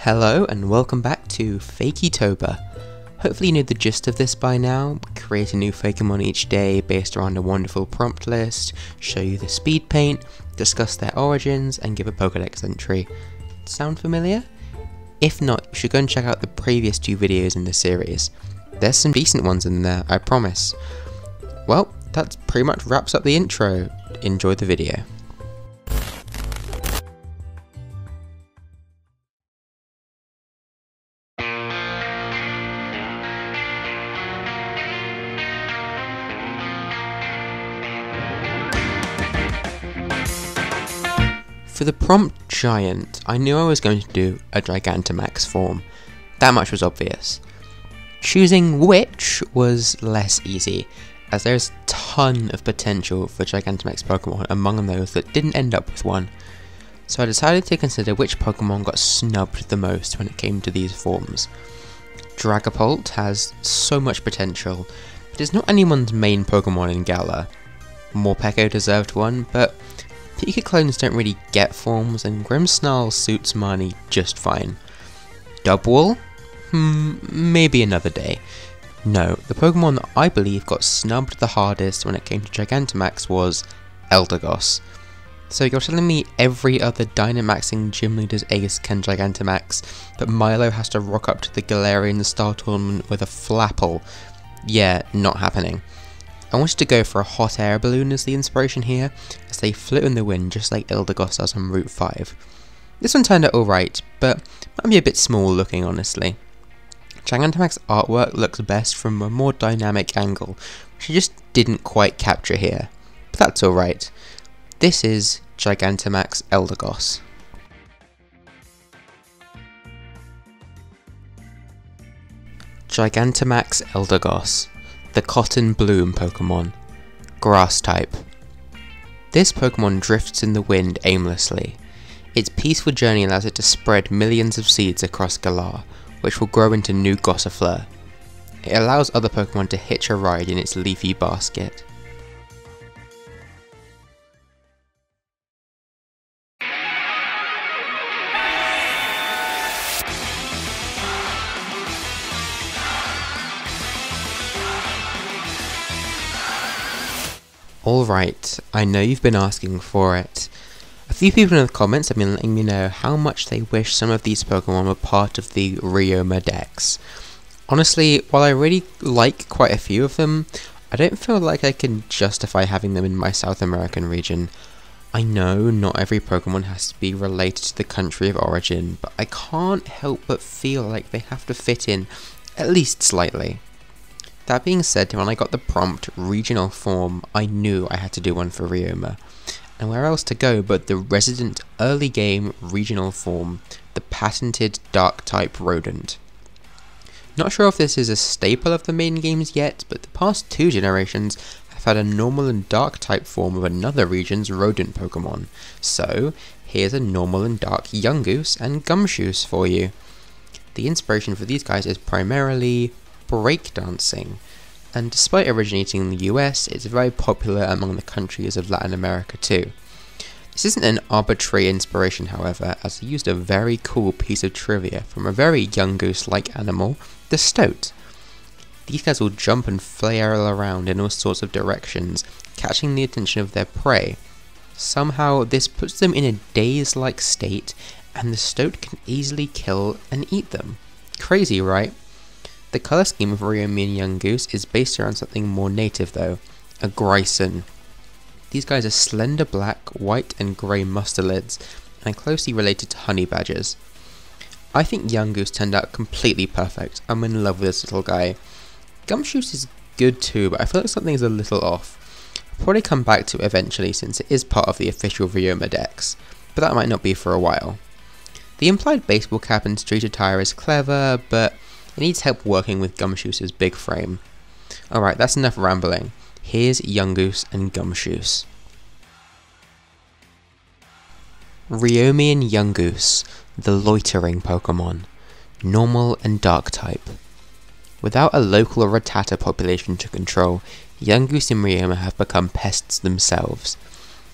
Hello and welcome back to Fakeytober. Hopefully you know the gist of this by now. Create a new Fakemon each day based around a wonderful prompt list, show you the speed paint, discuss their origins, and give a Pokédex entry. Sound familiar? If not, you should go and check out the previous two videos in the series. There's some decent ones in there, I promise. Well, that pretty much wraps up the intro. Enjoy the video. For the prompt giant, I knew I was going to do a Gigantamax form. That much was obvious. Choosing which was less easy, as there's a ton of potential for Gigantamax Pokemon among those that didn't end up with one. So I decided to consider which Pokemon got snubbed the most when it came to these forms. Dragapult has so much potential, but it's not anyone's main Pokemon in Galar. Morpeko deserved one, but Pika clones don't really get forms, and Grimmsnarl suits Marnie just fine. Dubwool? Maybe another day. No, the Pokemon that I believe got snubbed the hardest when it came to Gigantamax was Eldegoss. So you're telling me every other Dynamaxing gym leader's ace can Gigantamax, but Milo has to rock up to the Galarian Star Tournament with a Flapple? Yeah, not happening. I wanted to go for a hot air balloon as the inspiration here, as they float in the wind just like Eldegoss does on Route 5. This one turned out alright, but might be a bit small looking honestly. Gigantamax artwork looks best from a more dynamic angle, which I just didn't quite capture here, but that's alright. This is Gigantamax Eldegoss. Gigantamax Eldegoss, the Cotton Bloom Pokemon, Grass type. This Pokemon drifts in the wind aimlessly. Its peaceful journey allows it to spread millions of seeds across Galar, which will grow into new Gossifleur. It allows other Pokemon to hitch a ride in its leafy basket. Alright, I know you've been asking for it. A few people in the comments have been letting me know how much they wish some of these Pokemon were part of the Ryoma Dex. Honestly, while I really like quite a few of them, I don't feel like I can justify having them in my South American region. I know not every Pokemon has to be related to the country of origin, but I can't help but feel like they have to fit in, at least slightly. That being said, when I got the prompt regional form, I knew I had to do one for Ryoma. And where else to go but the resident early game regional form, the patented dark type rodent. Not sure if this is a staple of the main games yet, but the past two generations have had a normal and dark type form of another region's rodent Pokemon. So here's a normal and dark Yungoos and Gumshoos for you. The inspiration for these guys is primarily breakdancing, and despite originating in the US, it's very popular among the countries of Latin America too. This isn't an arbitrary inspiration, however, as I used a very cool piece of trivia from a very Yungoos-like animal, the stoat. These guys will jump and flail around in all sorts of directions, catching the attention of their prey. Somehow this puts them in a daze-like state, and the stoat can easily kill and eat them. Crazy, right? The colour scheme of Ryomian Yungoos is based around something more native though, a Grayson. These guys are slender black, white and grey mustelids, and are closely related to honey badgers. I think Yungoos turned out completely perfect. I'm in love with this little guy. Gumshoos is good too, but I feel like something is a little off. I'll probably come back to it eventually since it is part of the official Ryoma Dex, but that might not be for a while. The implied baseball cap and street attire is clever, but it needs help working with Gumshoos' big frame. Alright, that's enough rambling. Here's Yungoos and Gumshoos. Ryomian Yungoos, the loitering Pokemon. Normal and dark type. Without a local Rattata population to control, Yungoos in Ryoma have become pests themselves.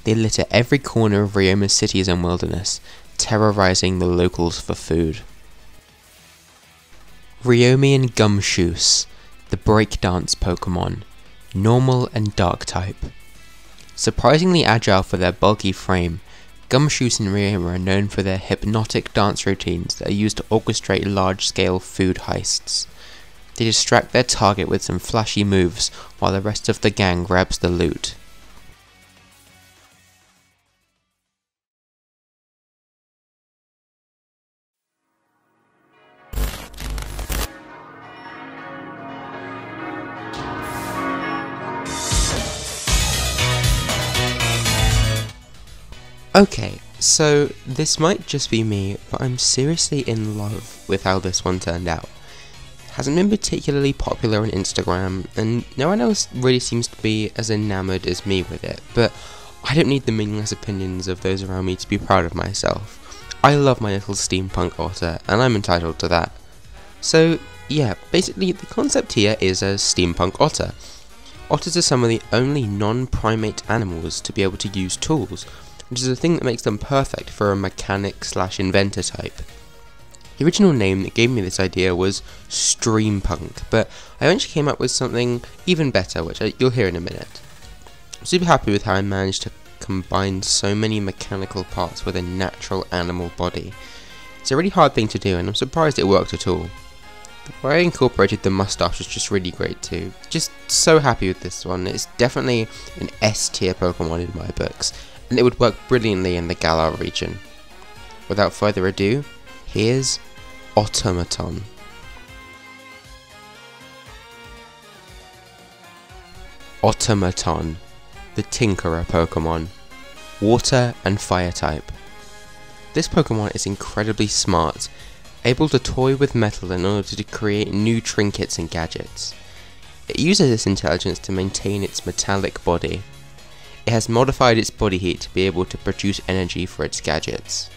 They litter every corner of Ryoma's cities and wilderness, terrorizing the locals for food. Ryomian Gumshoos, the breakdance Pokemon, normal and dark type. Surprisingly agile for their bulky frame, Gumshoos and Ryoma are known for their hypnotic dance routines that are used to orchestrate large-scale food heists. They distract their target with some flashy moves while the rest of the gang grabs the loot. Okay, so this might just be me, but I'm seriously in love with how this one turned out. Hasn't been particularly popular on Instagram, and no one else really seems to be as enamoured as me with it, but I don't need the meaningless opinions of those around me to be proud of myself. I love my little steampunk otter, and I'm entitled to that. So yeah, basically the concept here is a steampunk otter. Otters are some of the only non-primate animals to be able to use tools, which is a thing that makes them perfect for a mechanic/inventor type. The original name that gave me this idea was Streampunk, but I eventually came up with something even better, which you'll hear in a minute. I'm super happy with how I managed to combine so many mechanical parts with a natural animal body. It's a really hard thing to do, and I'm surprised it worked at all. The way I incorporated the moustache was just really great too. Just so happy with this one. It's definitely an S tier Pokemon in my books, and it would work brilliantly in the Galar region. Without further ado, here's Automaton. Automaton, the Tinkerer Pokemon, Water and Fire type. This Pokemon is incredibly smart, able to toy with metal in order to create new trinkets and gadgets. It uses this intelligence to maintain its metallic body. It has modified its body heat to be able to produce energy for its gadgets.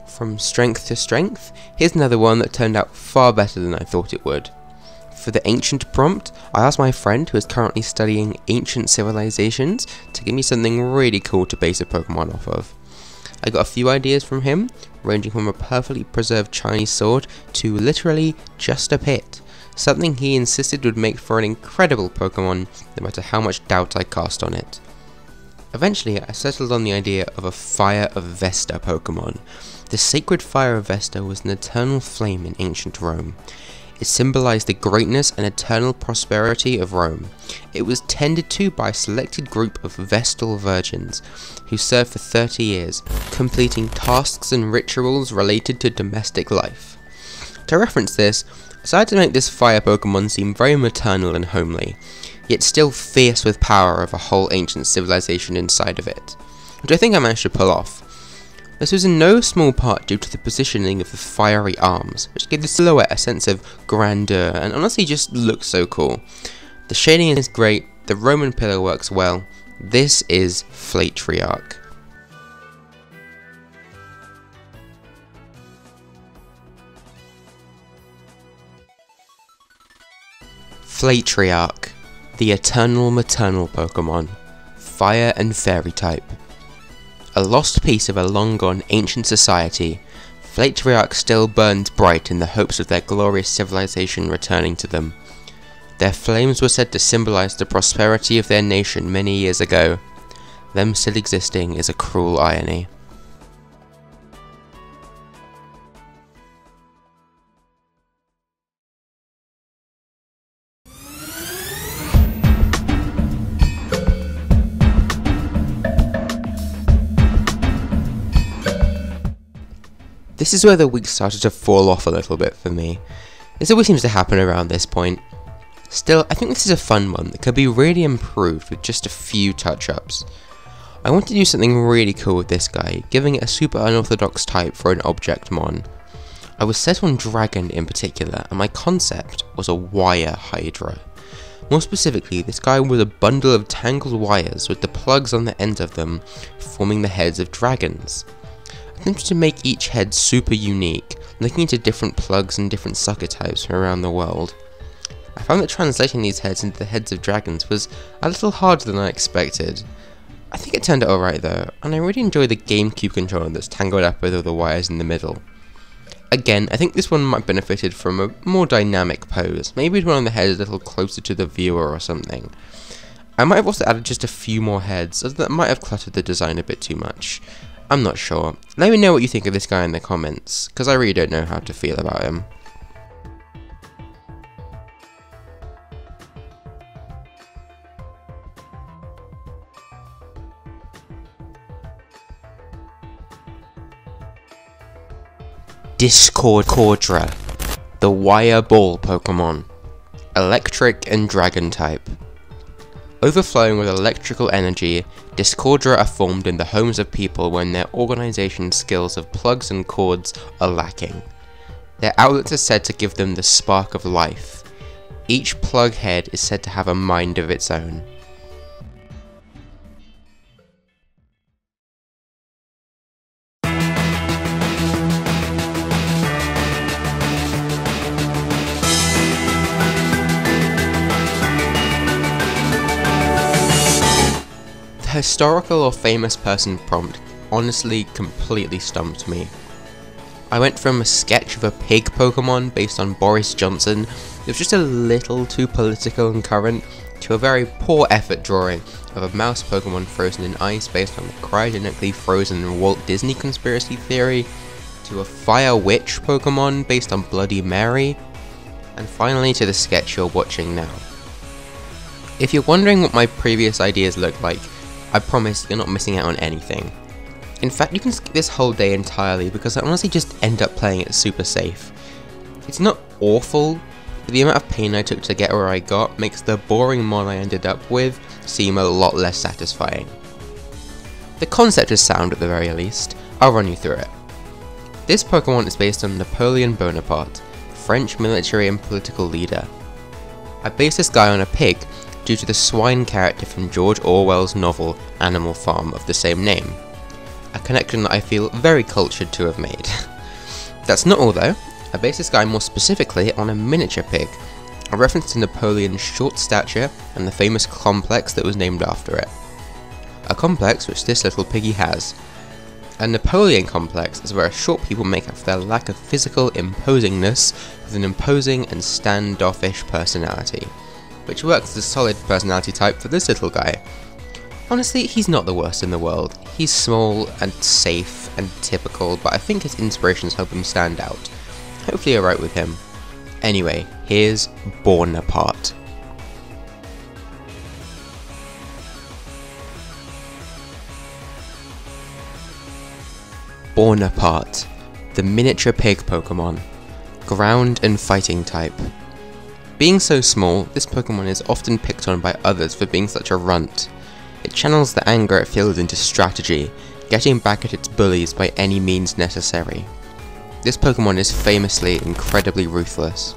From strength to strength, here's another one that turned out far better than I thought it would. For the ancient prompt, I asked my friend who is currently studying ancient civilizations to give me something really cool to base a Pokemon off of. I got a few ideas from him, ranging from a perfectly preserved Chinese sword to literally just a pit, something he insisted would make for an incredible Pokemon no matter how much doubt I cast on it. Eventually, I settled on the idea of a Fire of Vesta Pokemon. The sacred fire of Vesta was an eternal flame in ancient Rome. It symbolized the greatness and eternal prosperity of Rome. It was tended to by a selected group of Vestal virgins who served for 30 years, completing tasks and rituals related to domestic life. To reference this, I decided to make this fire Pokemon seem very maternal and homely, yet still fierce with power of a whole ancient civilization inside of it, which I think I managed to pull off. This was in no small part due to the positioning of the fiery arms, which gave the silhouette a sense of grandeur and honestly just looks so cool. The shading is great, the Roman pillar works well. This is Flatriarch. Flatriarch, the eternal maternal Pokemon, fire and fairy type. A lost piece of a long-gone ancient society, Flatriarch still burns bright in the hopes of their glorious civilization returning to them. Their flames were said to symbolize the prosperity of their nation many years ago. Them still existing is a cruel irony. This is where the week started to fall off a little bit for me. This always seems to happen around this point. Still, I think this is a fun one that could be really improved with just a few touch-ups. I want to do something really cool with this guy, giving it a super unorthodox type for an object mon. I was set on Dragon in particular, and my concept was a wire Hydra. More specifically, this guy was a bundle of tangled wires with the plugs on the ends of them forming the heads of dragons. attempted to make each head super unique, looking into different plugs and different sucker types from around the world. I found that translating these heads into the heads of dragons was a little harder than I expected. I think it turned out alright though, and I really enjoy the GameCube controller that's tangled up with all the wires in the middle. Again, I think this one might have benefited from a more dynamic pose, maybe one on the head a little closer to the viewer or something. I might have also added just a few more heads, as that might have cluttered the design a bit too much. I'm not sure. Let me know what you think of this guy in the comments, because I really don't know how to feel about him. Discordra, the Wire Ball Pokemon. Electric and Dragon type. Overflowing with electrical energy, Discordra are formed in the homes of people when their organization skills of plugs and cords are lacking. Their outlets are said to give them the spark of life. Each plug head is said to have a mind of its own. The historical or famous person prompt honestly completely stumped me. I went from a sketch of a pig Pokemon based on Boris Johnson that was just a little too political and current, to a very poor effort drawing of a mouse Pokemon frozen in ice based on the cryogenically frozen Walt Disney conspiracy theory, to a fire witch Pokemon based on Bloody Mary, and finally to the sketch you're watching now. If you're wondering what my previous ideas looked like, I promise you're not missing out on anything. In fact, you can skip this whole day entirely because I honestly just end up playing it super safe. It's not awful, but the amount of pain I took to get where I got makes the boring mod I ended up with seem a lot less satisfying. The concept is sound at the very least. I'll run you through it. This Pokemon is based on Napoleon Bonaparte, French military and political leader. I based this guy on a pig due to the swine character from George Orwell's novel Animal Farm of the same name. A connection that I feel very cultured to have made. That's not all though. I based this guy more specifically on a miniature pig, a reference to Napoleon's short stature and the famous complex that was named after it. A complex which this little piggy has. A Napoleon complex is where short people make up for their lack of physical imposingness with an imposing and standoffish personality, which works as a solid personality type for this little guy. Honestly, he's not the worst in the world. He's small and safe and typical, but I think his inspirations help him stand out. Hopefully you're right with him. Anyway, here's Bonaparte. Bonaparte, the miniature pig Pokemon. Ground and fighting type. Being so small, this Pokemon is often picked on by others for being such a runt. It channels the anger it feels into strategy, getting back at its bullies by any means necessary. This Pokemon is famously incredibly ruthless.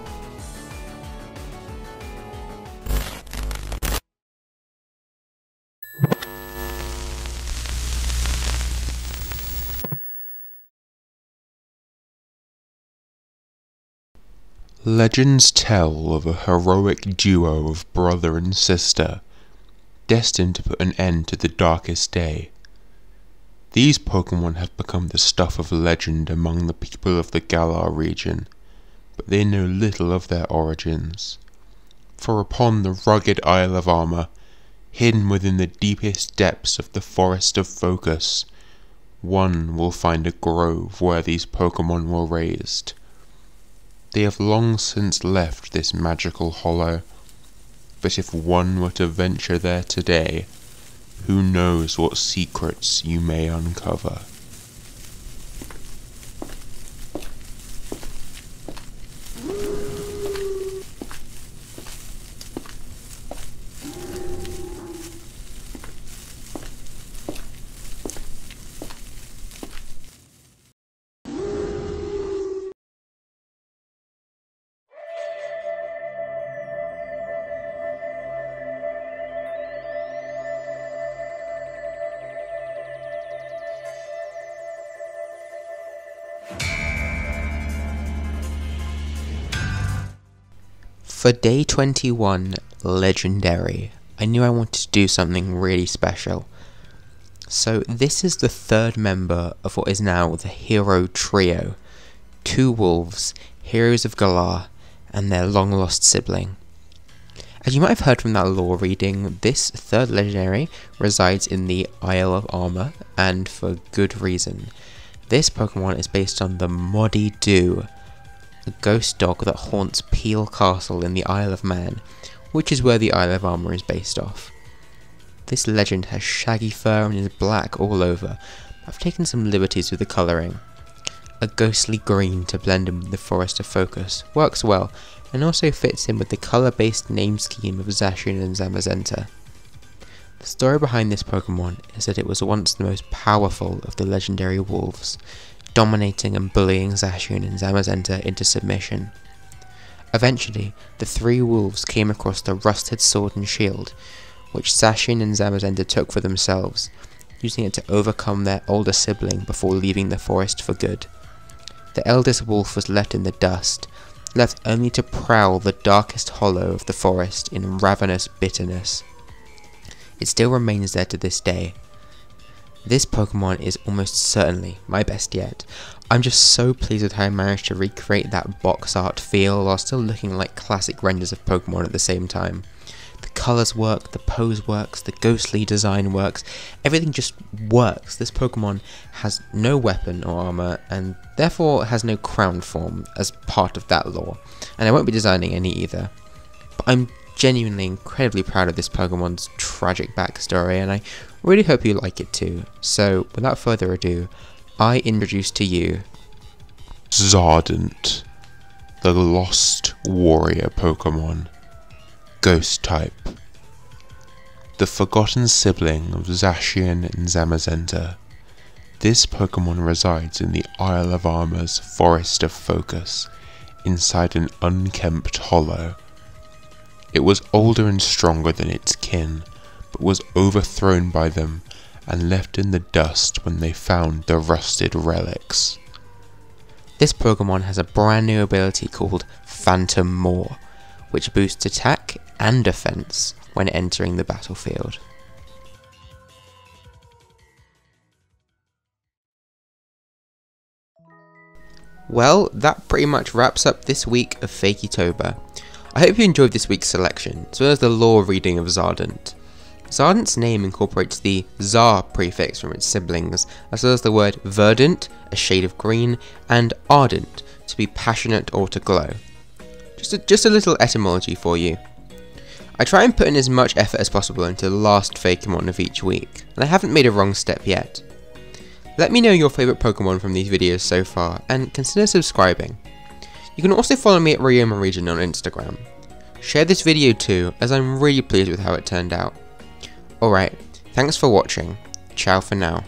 Legends tell of a heroic duo of brother and sister, destined to put an end to the darkest day. These Pokemon have become the stuff of legend among the people of the Galar region, but they know little of their origins. For upon the rugged Isle of Armor, hidden within the deepest depths of the Forest of Focus, one will find a grove where these Pokemon were raised. They have long since left this magical hollow, but if one were to venture there today, who knows what secrets you may uncover. For day 21, Legendary, I knew I wanted to do something really special. So this is the third member of what is now the Hero Trio. 2 wolves, Heroes of Galar, and their long-lost sibling. As you might have heard from that lore reading, this third legendary resides in the Isle of Armor, and for good reason. This Pokemon is based on the Modi-Du, a ghost dog that haunts Peel Castle in the Isle of Man, which is where the Isle of Armor is based off. This legend has shaggy fur and is black all over. I've taken some liberties with the colouring. A ghostly green to blend in with the Forest of Focus works well, and also fits in with the colour-based name scheme of Zacian and Zamazenta. The story behind this Pokemon is that it was once the most powerful of the legendary wolves, dominating and bullying Zacian and Zamazenta into submission. Eventually, the 3 wolves came across the rusted sword and shield, which Zacian and Zamazenta took for themselves, using it to overcome their older sibling before leaving the forest for good. The eldest wolf was left in the dust, left only to prowl the darkest hollow of the forest in ravenous bitterness. It still remains there to this day. This Pokemon is almost certainly my best yet. I'm just so pleased with how I managed to recreate that box art feel while still looking like classic renders of Pokemon at the same time. The colours work, the pose works, the ghostly design works, everything just works. This Pokemon has no weapon or armour, and therefore has no crown form as part of that lore, and I won't be designing any either. But I'm genuinely incredibly proud of this Pokemon's tragic backstory, and I really hope you like it too. So, without further ado, I introduce to you Zardent, the lost warrior Pokemon. Ghost type. The forgotten sibling of Zacian and Zamazenta. This Pokemon resides in the Isle of Armor's Forest of Focus, inside an unkempt hollow. It was older and stronger than its kin, but was overthrown by them and left in the dust when they found the rusted relics. This Pokemon has a brand new ability called Phantom Maw, which boosts attack and defense when entering the battlefield. Well, that pretty much wraps up this week of Fakeytober. I hope you enjoyed this week's selection, as well as the lore reading of Zardent. Zardent's name incorporates the Zar prefix from its siblings, as well as the word verdant, a shade of green, and ardent, to be passionate or to glow. Just a little etymology for you. I try and put in as much effort as possible into the last Fakemon of each week, and I haven't made a wrong step yet. Let me know your favourite Pokemon from these videos so far, and consider subscribing. You can also follow me at Ryoma Region on Instagram. Share this video too, as I'm really pleased with how it turned out. Alright, thanks for watching. Ciao for now.